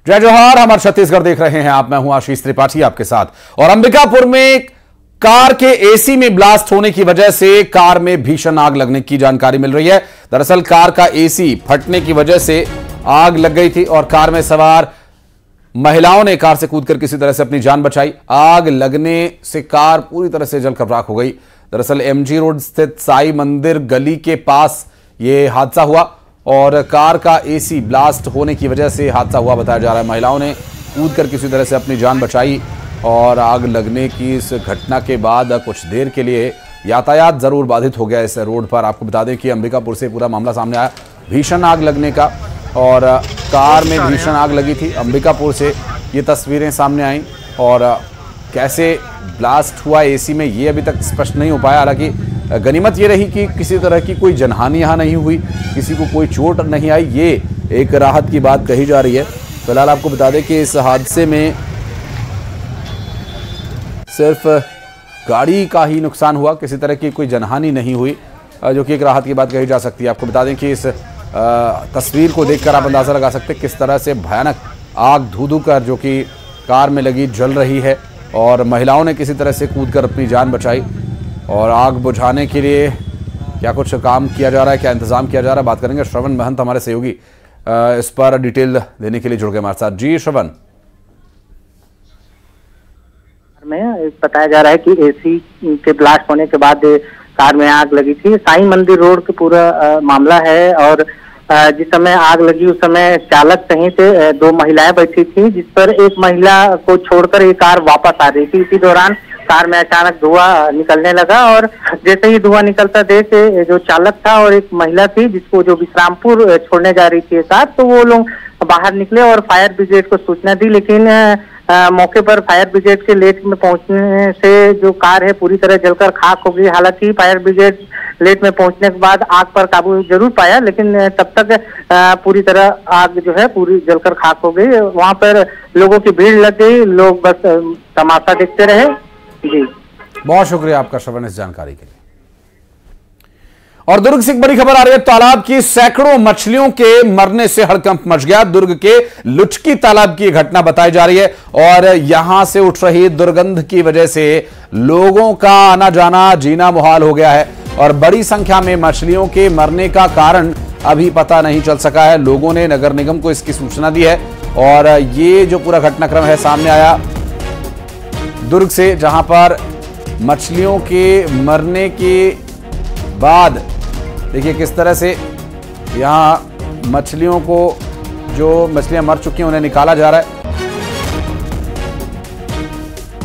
जय जोहार, हमारे छत्तीसगढ़ देख रहे हैं आप। मैं हूं आशीष त्रिपाठी आपके साथ। और अंबिकापुर में कार के एसी में ब्लास्ट होने की वजह से कार में भीषण आग लगने की जानकारी मिल रही है। दरअसल कार का एसी फटने की वजह से आग लग गई थी और कार में सवार महिलाओं ने कार से कूदकर किसी तरह से अपनी जान बचाई। आग लगने से कार पूरी तरह से जलकर राख हो गई। दरअसल एमजी रोड स्थित साई मंदिर गली के पास यह हादसा हुआ और कार का एसी ब्लास्ट होने की वजह से हादसा हुआ बताया जा रहा है। महिलाओं ने कूदकर किसी तरह से अपनी जान बचाई और आग लगने की इस घटना के बाद कुछ देर के लिए यातायात जरूर बाधित हो गया इस रोड पर। आपको बता दें कि अंबिकापुर से पूरा मामला सामने आया, भीषण आग लगने का, और कार में भीषण आग लगी थी। अंबिकापुर से ये तस्वीरें सामने आई और कैसे ब्लास्ट हुआ एसी में ये अभी तक स्पष्ट नहीं हो पाया। हालांकि गनीमत ये रही कि किसी तरह की कोई जनहानि यहाँ नहीं हुई, किसी को कोई चोट नहीं आई, ये एक राहत की बात कही जा रही है। फिलहाल आपको बता दें कि इस हादसे में सिर्फ गाड़ी का ही नुकसान हुआ, किसी तरह की कोई जनहानि नहीं हुई, जो कि एक राहत की बात कही जा सकती है। आपको बता दें कि इस तस्वीर को देखकर आप अंदाजा लगा सकते हैं किस तरह से भयानक आग धू कर जो कि कार में लगी जल रही है और महिलाओं ने किसी तरह से कूदकर अपनी जान बचाई। और आग बुझाने के लिए क्या कुछ काम किया जा रहा है, क्या इंतजाम किया जा रहा है, बात करेंगे। श्रवण महंत हमारे सहयोगी इस पर डिटेल देने के लिए जुड़ गए हमारे साथ। जी श्रवण। में बताया जा रहा है कि एसी के ब्लास्ट होने के बाद कार में आग लगी थी। साई मंदिर रोड के पूरा मामला है और जिस समय आग लगी उस समय चालक सहित दो महिलाएं बैठी थी, जिस पर एक महिला को छोड़कर ये कार वापस आ रही थी। इसी दौरान कार में अचानक धुआं निकलने लगा और जैसे ही धुआं निकलता देख जो चालक था और एक महिला थी जिसको जो विश्रामपुर छोड़ने जा रही थी साथ, तो वो लोग बाहर निकले और फायर ब्रिगेड को सूचना दी। लेकिन मौके पर फायर ब्रिगेड के लेट में पहुंचने से जो कार है पूरी तरह जलकर खाक हो गई। हालांकि फायर ब्रिगेड लेट में पहुंचने के बाद आग पर काबू जरूर पाया, लेकिन तब तक पूरी तरह आग जो है पूरी जलकर खाक हो गई। वहां पर लोगों की भीड़ लग गई, लोग बस तमाशा देखते रहे। जी बहुत शुक्रिया आपका श्रवण इस जानकारी के लिए। और दुर्ग से एक बड़ी खबर आ रही है। तालाब की सैकड़ों मछलियों के मरने से हड़कंप मच गया। दुर्ग के लुचकी तालाब की घटना बताई जा रही है और यहां से उठ रही दुर्गंध की वजह से लोगों का आना जाना जीना मुहाल हो गया है और बड़ी संख्या में मछलियों के मरने का कारण अभी पता नहीं चल सका है। लोगों ने नगर निगम को इसकी सूचना दी है और ये जो पूरा घटनाक्रम है सामने आया दुर्ग से, जहां पर मछलियों के मरने के बाद देखिए किस तरह से यहां मछलियों को, जो मछलियां मर चुकी हैं उन्हें निकाला जा रहा है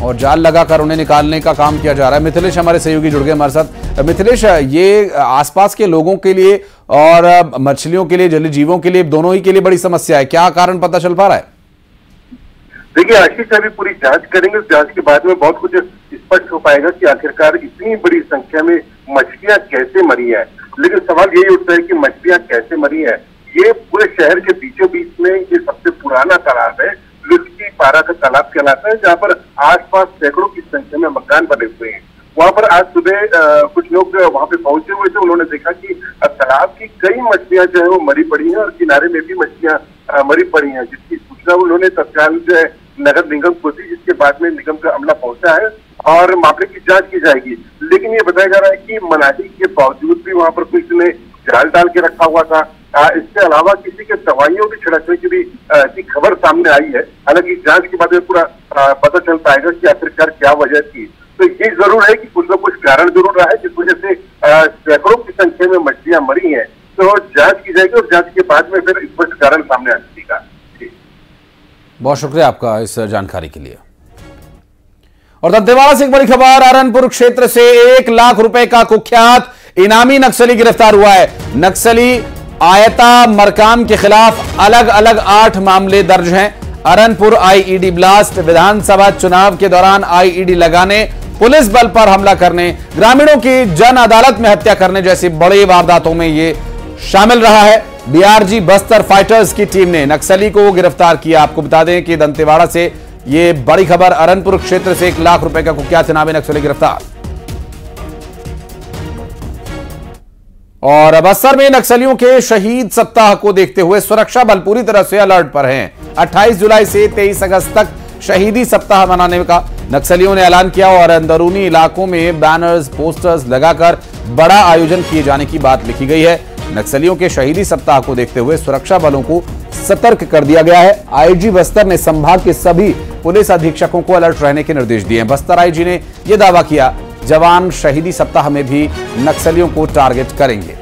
और जाल लगाकर उन्हें निकालने का काम किया जा रहा है। मिथिलेश हमारे सहयोगी जुड़ गए हमारे साथ। मिथिलेश, ये आसपास के लोगों के लिए और मछलियों के लिए, जलीय जीवों के लिए, दोनों ही के लिए बड़ी समस्या है। क्या कारण पता चल पा रहा है? देखिए आशीष, अभी पूरी जांच करेंगे, उस जांच के बाद में बहुत कुछ स्पष्ट हो पाएगा कि आखिरकार इतनी बड़ी संख्या में मछलियां कैसे मरी है। लेकिन सवाल यही उठता है कि मछलियां कैसे मरी है। ये पूरे शहर के बीचों बीच में ये सबसे पुराना तालाब है, लुचकी पारा का तालाब कहलाता है, जहाँ पर आसपास सैकड़ों की संख्या में मकान बने हुए हैं। वहाँ पर आज सुबह कुछ लोग वहाँ पे पहुंचे हुए थे, उन्होंने देखा कि तालाब की कई मछलियां जो है वो मरी पड़ी हैं और किनारे में भी मछलियां मरी पड़ी हैं, जिसकी सूचना उन्होंने तत्काल जो है नगर निगम को दी, जिसके बाद में निगम का अमला पहुंचा है और मामले की जांच की जाएगी। लेकिन ये बताया जा रहा है कि मनाही के बावजूद भी वहां पर किसी ने जाल डाल के रखा हुआ था। इसके अलावा किसी के दवाइयों की छिड़कने की भी ऐसी खबर सामने आई है। हालांकि जांच के बाद में पूरा पता चल पाएगा कि आखिरकार क्या वजह थी। तो ये जरूर है कि कुछ न कुछ कारण जरूर रहा है जिस वजह से सैकड़ों की संख्या में मछलियां मरी हैं। तो जांच की जाएगी और जांच के बाद में फिर स्पष्ट कारण सामने आ सकेगा। बहुत शुक्रिया आपका इस जानकारी के लिए। और दंतेवाड़ा से एक बड़ी खबर। अरनपुर क्षेत्र से 1 लाख रुपए का कुख्यात इनामी नक्सली गिरफ्तार हुआ है। नक्सली आयता मरकाम के खिलाफ अलग अलग 8 मामले दर्ज हैं। अरनपुर आईईडी ब्लास्ट, विधानसभा चुनाव के दौरान आईईडी लगाने, पुलिस बल पर हमला करने, ग्रामीणों की जन अदालत में हत्या करने जैसी बड़ी वारदातों में ये शामिल रहा है। डीआरजी बस्तर फाइटर्स की टीम ने नक्सली को गिरफ्तार किया। आपको बता दें कि दंतेवाड़ा से ये बड़ी खबर। अरनपुर क्षेत्र से 1 लाख रुपए का कुख्यात इनामी नक्सली गिरफ्तार। और बस्तर में नक्सलियों के शहीद सप्ताह को देखते हुए सुरक्षा बल पूरी तरह से अलर्ट पर हैं। 28 जुलाई से 23 अगस्त तक शहीदी सप्ताह मनाने का नक्सलियों ने ऐलान किया और अंदरूनी इलाकों में बैनर्स, पोस्टर्स लगाकर बड़ा आयोजन किए जाने की बात लिखी गई है। नक्सलियों के शहीदी सप्ताह को देखते हुए सुरक्षा बलों को सतर्क कर दिया गया है। आईजी बस्तर ने संभाग के सभी पुलिस अधीक्षकों को अलर्ट रहने के निर्देश दिए। बस्तर आईजी ने यह दावा किया, जवान शहीदी सप्ताह में भी नक्सलियों को टारगेट करेंगे।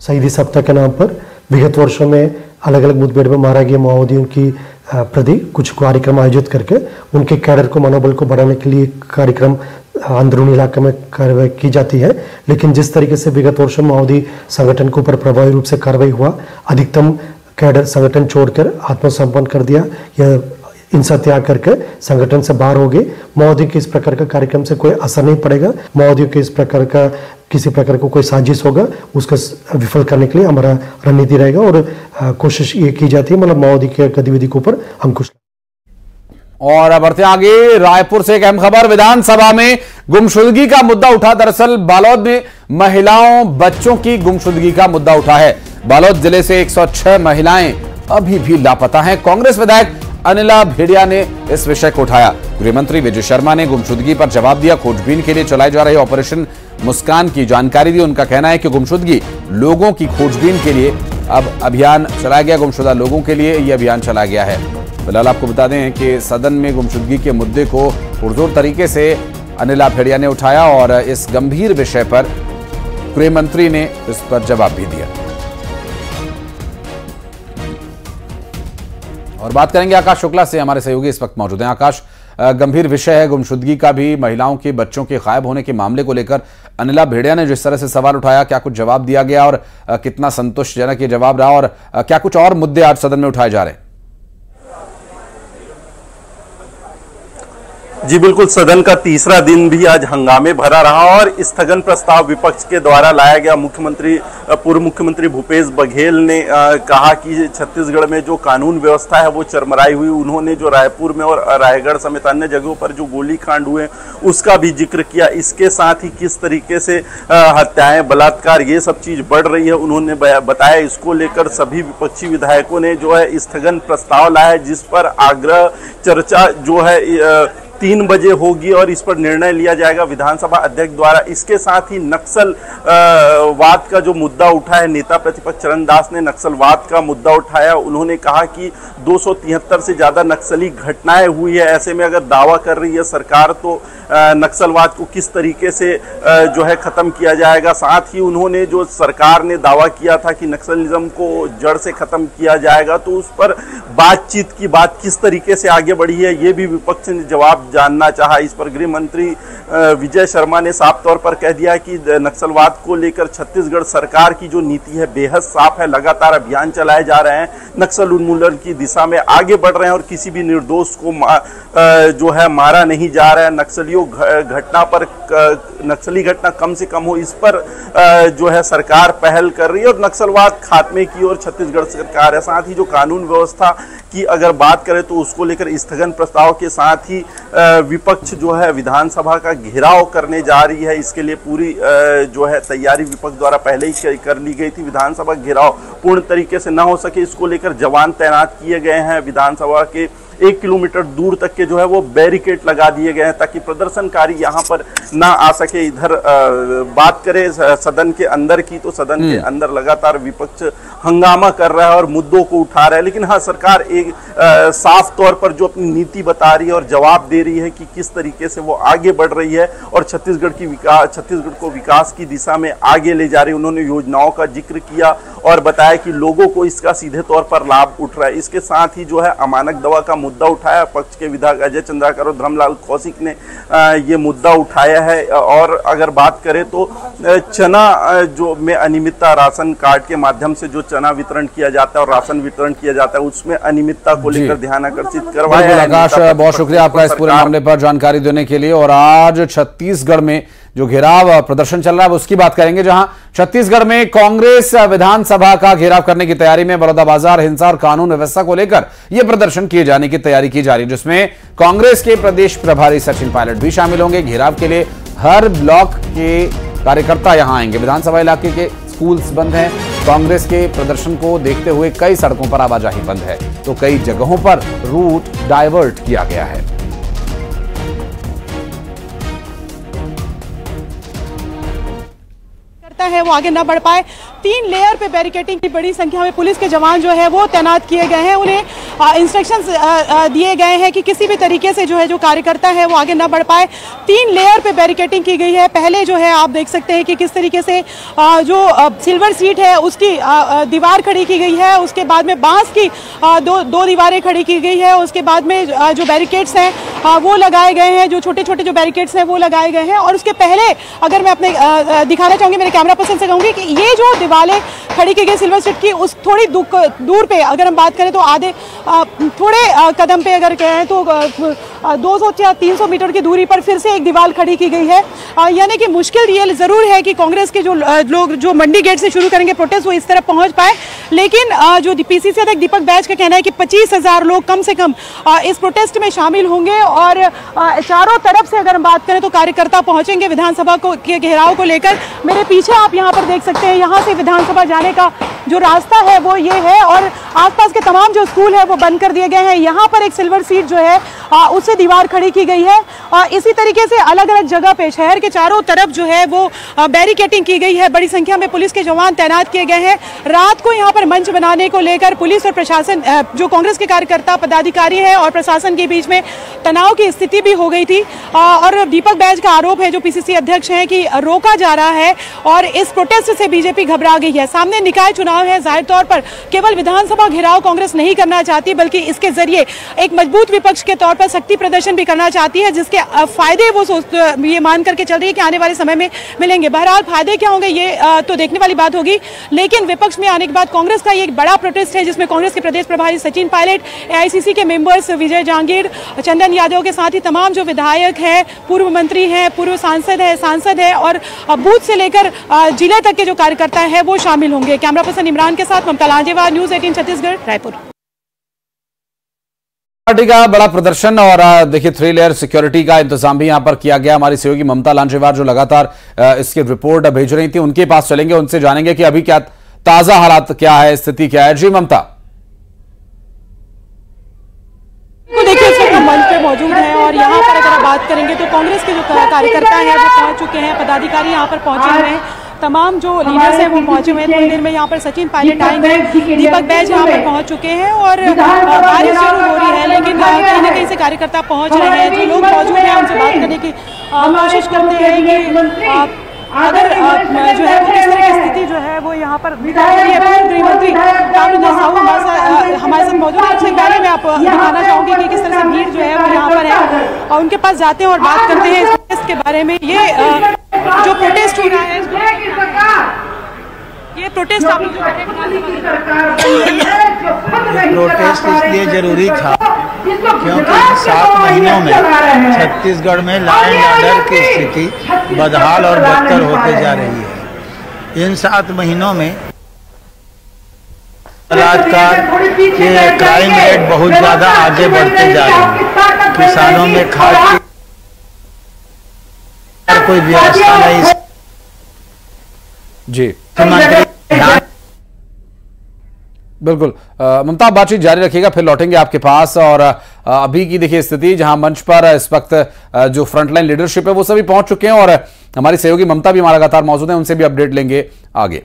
शहीदी सप्ताह के नाम पर विगत वर्षों में अलग अलग मुठभेड़ में मारा गया माओवादियों की प्रति कुछ कार्यक्रम आयोजित करके उनके कैडर को, मनोबल को बढ़ाने के लिए कार्यक्रम अंदरूनी इलाके में कार्रवाई की जाती है। लेकिन जिस तरीके से विगत वर्षों में माओवादी संगठन के ऊपर प्रभावी रूप से कार्रवाई हुआ, अधिकतम कैडर संगठन छोड़कर आत्मसमर्पण कर दिया या हिंसा त्याग करके संगठन से बाहर हो गए। माओवादियों के इस प्रकार का कार्यक्रम से कोई असर नहीं पड़ेगा। माओवादियों के इस प्रकार का किसी प्रकार को कोई साजिश होगा, उसको विफल करने के लिए हमारा रणनीति रहेगा और कोशिश ये की जाती है, मतलब माओवादी की गतिविधि के ऊपर अंकुश। और अब बढ़ते आगे, रायपुर से एक अहम खबर। विधानसभा में गुमशुदगी का मुद्दा उठा। दरअसल बालोद में महिलाओं, बच्चों की गुमशुदगी का मुद्दा उठा है। बालोद जिले से 106 महिलाएं अभी भी लापता हैं। कांग्रेस विधायक अनिला भेड़िया ने इस विषय को उठाया। गृह मंत्री विजय शर्मा ने गुमशुदगी पर जवाब दिया। खोजबीन के लिए चलाए जा रहे ऑपरेशन मुस्कान की जानकारी दी। उनका कहना है कि गुमशुदगी लोगों की खोजबीन के लिए अब अभियान चलाया गया। गुमशुदा लोगों के लिए यह अभियान चलाया गया है। फिलहाल आपको बता दें कि सदन में गुमशुदगी के मुद्दे को पुरजोर तरीके से अनिला भेड़िया ने उठाया और इस गंभीर विषय पर गृह मंत्री ने इस पर जवाब भी दिया। और बात करेंगे आकाश शुक्ला से, हमारे सहयोगी इस वक्त मौजूद हैं। आकाश, गंभीर विषय है गुमशुदगी का भी, महिलाओं के, बच्चों के गायब होने के मामले को लेकर अनिला भेड़िया ने जिस तरह से सवाल उठाया, क्या कुछ जवाब दिया गया और कितना संतोषजनक ये जवाब रहा, और क्या कुछ और मुद्दे आज सदन में उठाए जा रहे हैं? जी बिल्कुल, सदन का तीसरा दिन भी आज हंगामे भरा रहा और स्थगन प्रस्ताव विपक्ष के द्वारा लाया गया। पूर्व मुख्यमंत्री भूपेश बघेल ने कहा कि छत्तीसगढ़ में जो कानून व्यवस्था है वो चरमराई हुई। उन्होंने जो रायपुर में और रायगढ़ समेत अन्य जगहों पर जो गोलीकांड हुए उसका भी जिक्र किया। इसके साथ ही किस तरीके से हत्याएं, बलात्कार, ये सब चीज बढ़ रही है उन्होंने बताया। इसको लेकर सभी विपक्षी विधायकों ने जो है स्थगन प्रस्ताव लाया है, जिस पर आग्रह चर्चा जो है 3 बजे होगी और इस पर निर्णय लिया जाएगा विधानसभा अध्यक्ष द्वारा। इसके साथ ही नक्सल वाद का जो मुद्दा उठा है, नेता प्रतिपक्ष चरण दास ने नक्सलवाद का मुद्दा उठाया। उन्होंने कहा कि 273 से ज्यादा नक्सली घटनाएं हुई है। ऐसे में अगर दावा कर रही है सरकार तो नक्सलवाद को किस तरीके से जो है खत्म किया जाएगा। साथ ही उन्होंने जो सरकार ने दावा किया था कि नक्सलिज्म को जड़ से खत्म किया जाएगा, तो उस पर बातचीत की बात किस तरीके से आगे बढ़ी है, ये भी विपक्ष ने जवाब जानना चाहा। इस पर गृह मंत्री विजय शर्मा ने साफ तौर पर कह दिया कि नक्सलवाद को लेकर छत्तीसगढ़ सरकार की जो नीति है बेहद साफ है। लगातार अभियान चलाए जा रहे हैं, नक्सल उन्मूलन की दिशा में आगे बढ़ रहे हैं और किसी भी निर्दोष को जो है मारा नहीं जा रहा है। नक्सली घटना कम से कम हो, इस पर जो है सरकार पहल कर रही है और नक्सलवाद खात्मे की ओर छत्तीसगढ़ सरकार है। साथ ही जो कानून व्यवस्था की अगर बात करें तो उसको लेकर स्थगन प्रस्ताव के साथ ही विपक्ष जो है विधानसभा का घेराव करने जा रही है। इसके लिए पूरी जो है तैयारी विपक्ष द्वारा पहले ही कर ली गई थी। विधानसभा घेराव पूर्ण तरीके से न हो सके, इसको लेकर जवान तैनात किए गए हैं। विधानसभा के 1 किलोमीटर दूर तक के जो है वो बैरिकेड लगा दिए गए हैं ताकि प्रदर्शनकारी यहाँ पर ना आ सके। इधर बात करें सदन के अंदर की, तो सदन के अंदर लगातार विपक्ष हंगामा कर रहा है और मुद्दों को उठा रहा है। लेकिन हाँ, सरकार एक साफ तौर पर जो अपनी नीति बता रही है और जवाब दे रही है कि किस तरीके से वो आगे बढ़ रही है और छत्तीसगढ़ को विकास की दिशा में आगे ले जा रही है। उन्होंने योजनाओं का जिक्र किया और बताया कि लोगों को इसका सीधे तौर पर लाभ उठ रहा है। इसके साथ ही जो है अमानक दवा का मुद्दा उठाया। पक्ष के विधायक अजय चंद्राकर और धर्मलाल कौशिक ने ये मुद्दा उठाया है। और अगर बात करें तो चना जो में अनियमितता, राशन कार्ड के माध्यम से जो चना वितरण किया जाता है और राशन वितरण किया जाता है उसमें अनियमितता को लेकर ध्यान आकर्षित करवाया है। आकाश, बहुत शुक्रिया आपका इस पूरे मामले पर जानकारी देने के लिए। और आज छत्तीसगढ़ में जो घेराव प्रदर्शन चल रहा है उसकी बात करेंगे, जहां छत्तीसगढ़ में कांग्रेस विधानसभा का घेराव करने की तैयारी में बलौदाबाजार हिंसा और कानून व्यवस्था को लेकर यह प्रदर्शन किए जाने की तैयारी की जा रही है, जिसमें कांग्रेस के प्रदेश प्रभारी सचिन पायलट भी शामिल होंगे। घेराव के लिए हर ब्लॉक के कार्यकर्ता यहां आएंगे। विधानसभा इलाके के स्कूल्स बंद हैं। कांग्रेस के प्रदर्शन को देखते हुए कई सड़कों पर आवाजाही बंद है, तो कई जगहों पर रूट डायवर्ट किया गया है। है वो आगे ना बढ़ पाए। 3 लेयर पे बैरिकेडिंग की बड़ी संख्या में पुलिस के जवान जो है वो तैनात किए गए हैं। उन्हें इंस्ट्रक्शंस दिए गए हैं कि किसी भी तरीके से जो कार्यकर्ता है वो आगे ना बढ़ पाए। 3 लेयर पे बैरिकेडिंग की गई है। पहले जो है आप देख सकते हैं कि किस तरीके से जो सिल्वर सीट है उसकी दीवार खड़ी की गई है। उसके बाद में बांस की दो दीवारें खड़ी की गई है। उसके बाद में जो बैरिकेड्स हैं वो लगाए गए हैं, जो छोटे छोटे जो बैरिकेड्स हैं वो लगाए गए हैं। और उसके पहले अगर मैं अपने दिखाना चाहूंगी, मेरे कैमरा पर्सन से कहूंगी कि ये जो दीवारें खड़ी की गई सिल्वर सीट की, उस थोड़ी दूर पे अगर हम बात करें तो आधे थोड़े कदम पे अगर कहें तो 200 या 300 मीटर की दूरी पर फिर से एक दीवार खड़ी की गई है। यानी कि मुश्किल ये जरूर है कि कांग्रेस के जो लोग जो मंडी गेट से शुरू करेंगे प्रोटेस्ट वो इस तरफ पहुंच पाए, लेकिन जो पीसीसी अध्यक्ष दीपक बैज का कहना है कि 25,000 लोग कम से कम इस प्रोटेस्ट में शामिल होंगे। और चारों तरफ से अगर हम बात करें तो कार्यकर्ता पहुंचेंगे विधानसभा के घेराव को लेकर। मेरे पीछे आप यहाँ पर देख सकते हैं, यहाँ से विधानसभा जाने का जो रास्ता है वो ये है और आसपास के तमाम जो स्कूल है वो बंद कर दिए गए हैं। यहाँ पर एक सिल्वर सीट जो है उससे दीवार खड़ी की गई है। इसी तरीके से अलग अलग जगह पे शहर के चारों तरफ जो है वो बैरिकेडिंग की गई है। बड़ी संख्या में पुलिस के जवान तैनात किए गए हैं। रात को यहाँ पर मंच बनाने को लेकर पुलिस और प्रशासन, जो कांग्रेस के कार्यकर्ता पदाधिकारी है और प्रशासन के बीच में तनाव की स्थिति भी हो गई थी। और दीपक बैज का आरोप है, जो पीसीसी अध्यक्ष है, कि रोका जा रहा है और इस प्रोटेस्ट से बीजेपी घबरा गई है। सामने निकाय चुनाव है, जाहिर तौर पर केवल विधानसभा घेराव कांग्रेस नहीं करना चाहती, बल्कि इसके जरिए एक मजबूत विपक्ष के तौर पर शक्ति प्रदर्शन भी करना चाहती है, जिसके फायदे वो ये मान करके चल रही है कि आने वाले समय में मिलेंगे। बहरहाल फायदे क्या होंगे ये तो देखने वाली बात होगी, लेकिन विपक्ष में आने के बाद कांग्रेस का ये एक बड़ा प्रोटेस्ट है, जिसमें कांग्रेस के प्रदेश प्रभारी सचिन पायलट, एआईसीसी के मेंबर्स विजय जहांगीर, चंदन यादव के साथ ही तमाम जो विधायक है, पूर्व मंत्री हैं, पूर्व सांसद है और बूथ से लेकर जिले तक के जो कार्यकर्ता है वो शामिल होंगे। कैमरा पर्सन इमरान के साथ ममता लांजेवार, न्यूज 18 छत्तीसगढ़, रायपुर। पार्टी का बड़ा प्रदर्शन और देखिए 3 लेयर सिक्योरिटी का इंतजाम भी यहां पर किया गया। हमारी सहयोगी ममता लांजेवार जो लगातार इसकी रिपोर्ट भेज रही थी, उनके पास चलेंगे, उनसे जानेंगे कि अभी क्या ताजा हालात क्या है, स्थिति क्या है। जी ममता। देखिए इस वक्त हम मंच पे मौजूद हैं और यहाँ पर अगर आप बात करेंगे तो कांग्रेस के जो कार्यकर्ता हैं वो पहुंच चुके हैं, पदाधिकारी यहाँ पर पहुंचे हुए हैं, तमाम जो लीडर्स हैं वो पहुंचे हुए हैं। थोड़ी देर में यहाँ पर सचिन पायलट आएंगे, दीपक बैज यहाँ पर पहुंच चुके हैं और बारिश जरूर हो रही है, लेकिन कहीं ना कहीं से कार्यकर्ता पहुंच रहे हैं। जो लोग मौजूद हैं उनसे बात करने की कोशिश करते हैं कि अगर जो है वो किस तरह की स्थिति जो है वो यहाँ पर गृह मंत्री तामिलनाडु साहू हमारे साथ मौजूद है। सबसे पहले मैं आपको दिखाना चाहूंगी कि किस तरह से भीड़ जो है वो यहाँ पर है और उनके पास जाते हैं और बात करते हैं इस प्रोटेस्ट के बारे में। ये जो प्रोटेस्ट हो रहा है, ये प्रोटेस्ट आप लोग प्रोटेस्ट इसलिए जरूरी था क्योंकि 7 महीनों में छत्तीसगढ़ में लॉ एंड ऑर्डर की स्थिति बदहाल और बदतर होते जा रही है। इन 7 महीनों में बलात्कार के क्राइम रेट बहुत ज्यादा आगे बढ़ते जा रहे हैं। किसानों में खाद की कोई व्यवस्था नहीं। जी बिल्कुल ममता, बातचीत जारी रखिएगा, फिर लौटेंगे आपके पास। और अभी की देखिए स्थिति, जहां मंच पर इस वक्त जो फ्रंटलाइन लीडरशिप है वो सभी पहुंच चुके हैं और हमारी सहयोगी ममता भी हमारा लगातार मौजूद है, उनसे भी अपडेट लेंगे आगे।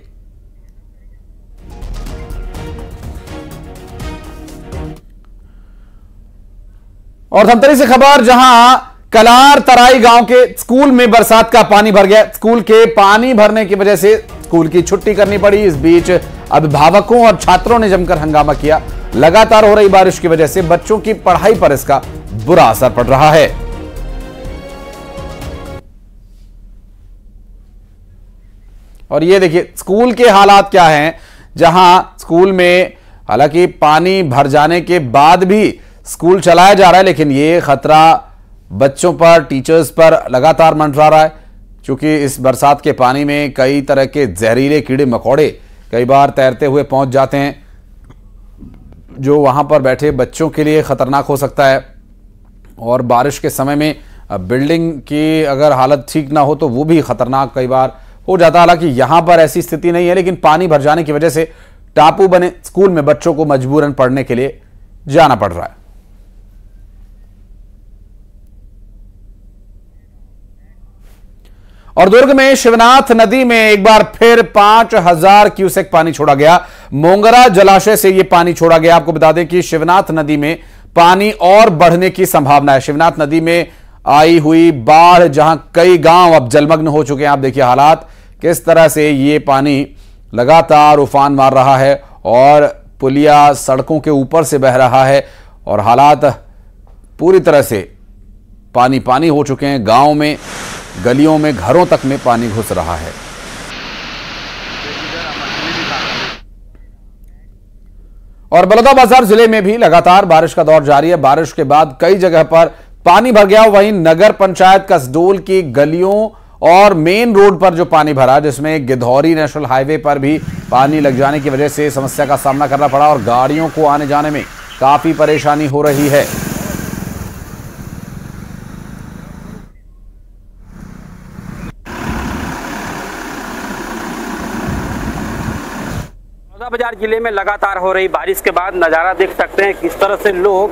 और धमतरी से खबर, जहां कलार तराई गांव के स्कूल में बरसात का पानी भर गया। स्कूल के पानी भरने की वजह से स्कूल की छुट्टी करनी पड़ी। इस बीच अभिभावकों और छात्रों ने जमकर हंगामा किया। लगातार हो रही बारिश की वजह से बच्चों की पढ़ाई पर इसका बुरा असर पड़ रहा है। और ये देखिए स्कूल के हालात क्या हैं, जहां स्कूल में हालांकि पानी भर जाने के बाद भी स्कूल चलाया जा रहा है, लेकिन ये खतरा बच्चों पर, टीचर्स पर लगातार मंडरा रहा है, क्योंकि इस बरसात के पानी में कई तरह के जहरीले कीड़े मकोड़े कई बार तैरते हुए पहुंच जाते हैं, जो वहां पर बैठे बच्चों के लिए खतरनाक हो सकता है। और बारिश के समय में बिल्डिंग की अगर हालत ठीक ना हो तो वो भी खतरनाक कई बार हो जाता है। हालांकि यहां पर ऐसी स्थिति नहीं है, लेकिन पानी भर जाने की वजह से टापू बने स्कूल में बच्चों को मजबूरन पढ़ने के लिए जाना पड़ रहा है। और दुर्ग में शिवनाथ नदी में एक बार फिर 5000 क्यूसेक पानी छोड़ा गया। मोंगरा जलाशय से यह पानी छोड़ा गया। आपको बता दें कि शिवनाथ नदी में पानी और बढ़ने की संभावना है। शिवनाथ नदी में आई हुई बाढ़, जहां कई गांव अब जलमग्न हो चुके हैं। आप देखिए हालात किस तरह से ये पानी लगातार उफान मार रहा है और पुलिया सड़कों के ऊपर से बह रहा है और हालात पूरी तरह से पानी पानी हो चुके हैं। गांव में, गलियों में, घरों तक में पानी घुस रहा है। और बलौदाबाजार जिले में भी लगातार बारिश का दौर जारी है। बारिश के बाद कई जगह पर पानी भर गया। वहीं नगर पंचायत कसडोल की गलियों और मेन रोड पर जो पानी भरा, जिसमें गिधौरी नेशनल हाईवे पर भी पानी लग जाने की वजह से समस्या का सामना करना पड़ा और गाड़ियों को आने जाने में काफी परेशानी हो रही है। बलौदाबाजार जिले में लगातार हो रही बारिश के बाद नज़ारा देख सकते हैं किस तरह से लोग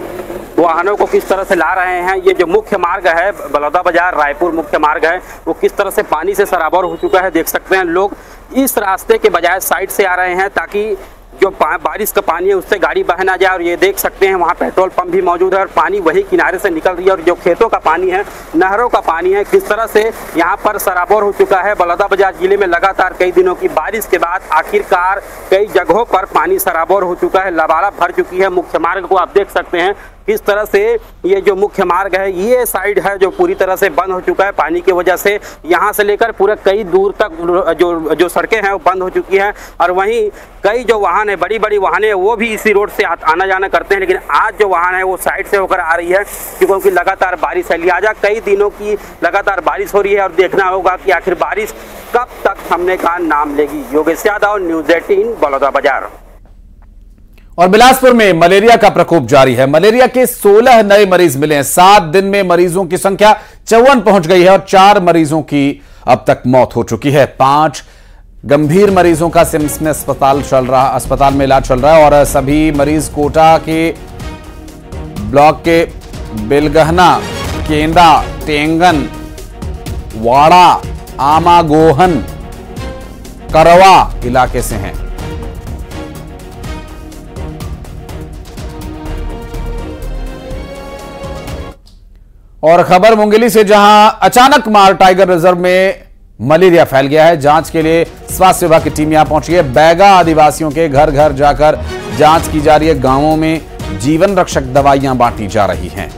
वाहनों को किस तरह से ला रहे हैं। ये जो मुख्य मार्ग है, बलौदाबाजार रायपुर मुख्य मार्ग है, वो किस तरह से पानी से सराबोर हो चुका है। देख सकते हैं लोग इस रास्ते के बजाय साइड से आ रहे हैं ताकि जो बारिश का पानी है उससे गाड़ी बह ना जाए। और ये देख सकते हैं वहाँ पेट्रोल पंप भी मौजूद है और पानी वही किनारे से निकल रही है। और जो खेतों का पानी है, नहरों का पानी है, किस तरह से यहाँ पर सराबोर हो चुका है। बलौदाबाजार जिले में लगातार कई दिनों की बारिश के बाद आखिरकार कई जगहों पर पानी सराबोर हो चुका है, लबालब भर चुकी है। मुख्य मार्ग को आप देख सकते हैं किस तरह से ये जो मुख्य मार्ग है, ये साइड है जो पूरी तरह से बंद हो चुका है पानी की वजह से। यहाँ से लेकर पूरा कई दूर तक जो सड़कें हैं वो बंद हो चुकी हैं। और वहीं कई जो वाहन है, बड़ी बड़ी वाहनें हैं, वो भी इसी रोड से आना जाना करते हैं। लेकिन आज जो वाहन है वो साइड से होकर आ रही है क्योंकि लगातार बारिश है। लिहाजा कई दिनों की लगातार बारिश हो रही है और देखना होगा कि आखिर बारिश कब तक थमने का नाम लेगी। योगेश यादव, न्यूज़ 18 बलौदाबाजार। और बिलासपुर में मलेरिया का प्रकोप जारी है। मलेरिया के 16 नए मरीज मिले हैं। 7 दिन में मरीजों की संख्या 54 पहुंच गई है और 4 मरीजों की अब तक मौत हो चुकी है। 5 गंभीर मरीजों का सिम्स में अस्पताल में इलाज चल रहा है और सभी मरीज कोटा के ब्लॉक के बेलगहना, केंदा, टेंगन, वाड़ा, आमागोहन, करवा इलाके से हैं। और खबर मुंगेली से, जहां अचानक मार टाइगर रिजर्व में मलेरिया फैल गया है। जांच के लिए स्वास्थ्य विभाग की टीम यहां पहुंची है। बैगा आदिवासियों के घर घर जाकर जांच की जा रही है। गांवों में जीवन रक्षक दवाइयां बांटी जा रही हैं।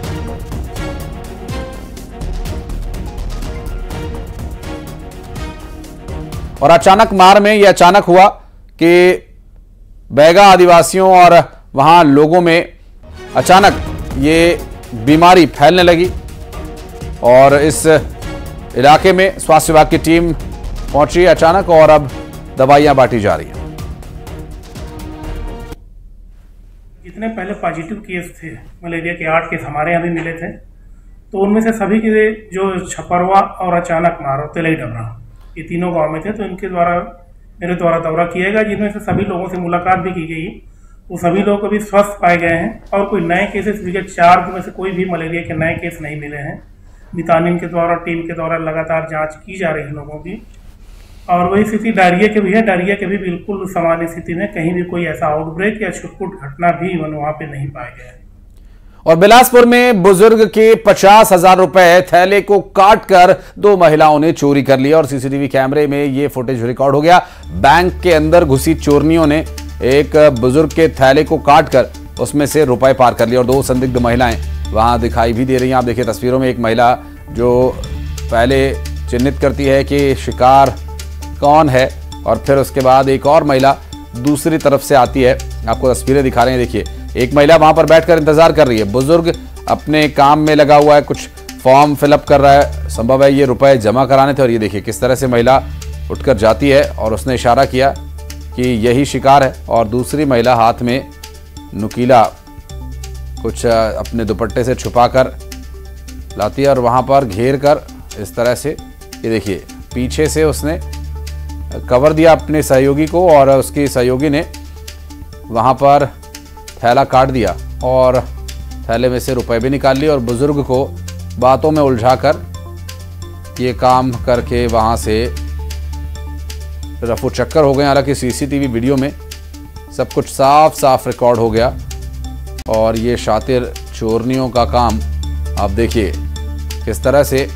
और अचानक मार में यह अचानक हुआ कि बैगा आदिवासियों और वहां लोगों में अचानक ये बीमारी फैलने लगी और इस इलाके में स्वास्थ्य विभाग की टीम पहुंची अचानक और अब दवाइयां बांटी जा रही हैं। जितने पहले पॉजिटिव केस थे मलेरिया के 8 केस हमारे यहाँ भी मिले थे, तो उनमें से सभी के जो छपरवा और अचानक मार और तेलई डबरा, ये तीनों गांव में थे। तो इनके द्वारा मेरे द्वारा दौरा किया गया, जिनमें से सभी लोगों से मुलाकात भी की गई। वो सभी लोग अभी स्वस्थ पाए गए हैं और कोई नए केसेस विगत 4 दिन में से कोई भी मलेरिया के नए केस नहीं मिले हैं। मितानिन के द्वारा, टीम के द्वारा लगातार जांच की जा रही है लोगों की। और वही स्थिति डायरिया के भी है। डायरिया के भी बिल्कुल सामान्य स्थिति में कहीं भी कोई ऐसा आउटब्रेक या छुटपुट घटना भी वहाँ पे नहीं पाए गए। और बिलासपुर में बुजुर्ग के 50,000 रुपए थैले को काटकर 2 महिलाओं ने चोरी कर लिया और सीसीटीवी कैमरे में यह फुटेज रिकॉर्ड हो गया। बैंक के अंदर घुसी चोरनियों ने एक बुजुर्ग के थैले को काटकर उसमें से रुपए पार कर लिए और 2 संदिग्ध महिलाएं वहां दिखाई भी दे रही हैं। आप देखिए तस्वीरों में एक महिला जो पहले चिन्हित करती है कि शिकार कौन है और फिर उसके बाद एक और महिला दूसरी तरफ से आती है। आपको तस्वीरें दिखा रहे हैं। देखिए एक महिला वहां पर बैठकर इंतजार कर रही है। बुजुर्ग अपने काम में लगा हुआ है, कुछ फॉर्म फिलअप कर रहा है, संभव है ये रुपए जमा कराने थे। और ये देखिए किस तरह से महिला उठकर जाती है और उसने इशारा किया कि यही शिकार है और दूसरी महिला हाथ में नुकीला कुछ अपने दुपट्टे से छुपाकर लाती है और वहां पर घेर कर इस तरह से, ये देखिए पीछे से उसने कवर दिया अपने सहयोगी को और उसकी सहयोगी ने वहां पर थैला काट दिया और थैले में से रुपए भी निकाल लिए और बुजुर्ग को बातों में उलझाकर ये काम करके वहां से रफू चक्कर हो गए। हालांकि सीसीटीवी वीडियो में सब कुछ साफ साफ रिकॉर्ड हो गया और ये शातिर चोरनियों का काम आप देखिए किस तरह से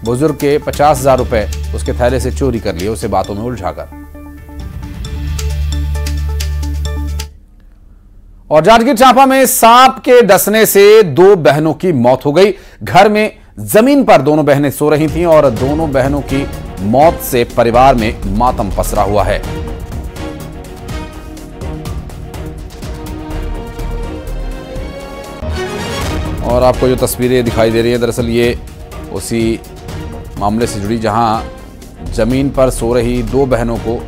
बुजुर्ग के 50,000 रुपए उसके थैले से चोरी कर लिए, उसे बातों में उलझाकर। और जांजगीर चांपा में सांप के डसने से 2 बहनों की मौत हो गई। घर में जमीन पर दोनों बहनें सो रही थीं और दोनों बहनों की मौत से परिवार में मातम पसरा हुआ है। और आपको जो तस्वीरें दिखाई दे रही हैं, दरअसल ये उसी मामले से जुड़ी जहां जमीन पर सो रही 2 बहनों को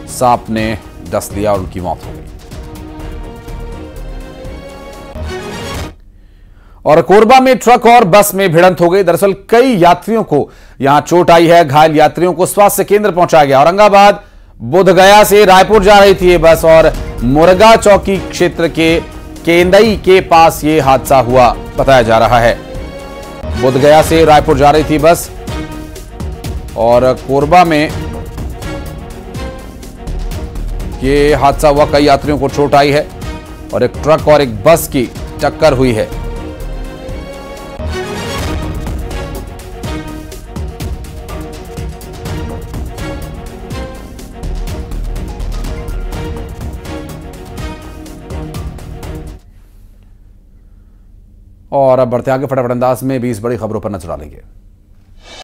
सांप ने डस लिया और उनकी मौत हो गई। और कोरबा में ट्रक और बस में भिड़ंत हो गई। दरअसल कई यात्रियों को यहां चोट आई है। घायल यात्रियों को स्वास्थ्य केंद्र पहुंचाया गया। औरंगाबाद बोधगया से रायपुर जा रही थी ये बस और मुरगा चौकी क्षेत्र के केंदई के पास ये हादसा हुआ बताया जा रहा है। बोधगया से रायपुर जा रही थी बस और कोरबा में ये हादसा हुआ। कई यात्रियों को चोट आई है और एक ट्रक और एक बस की टक्कर हुई है। और अब बढ़ते आगे फटाफट अंदाज में 20 बड़ी खबरों पर नजर डालेंगे।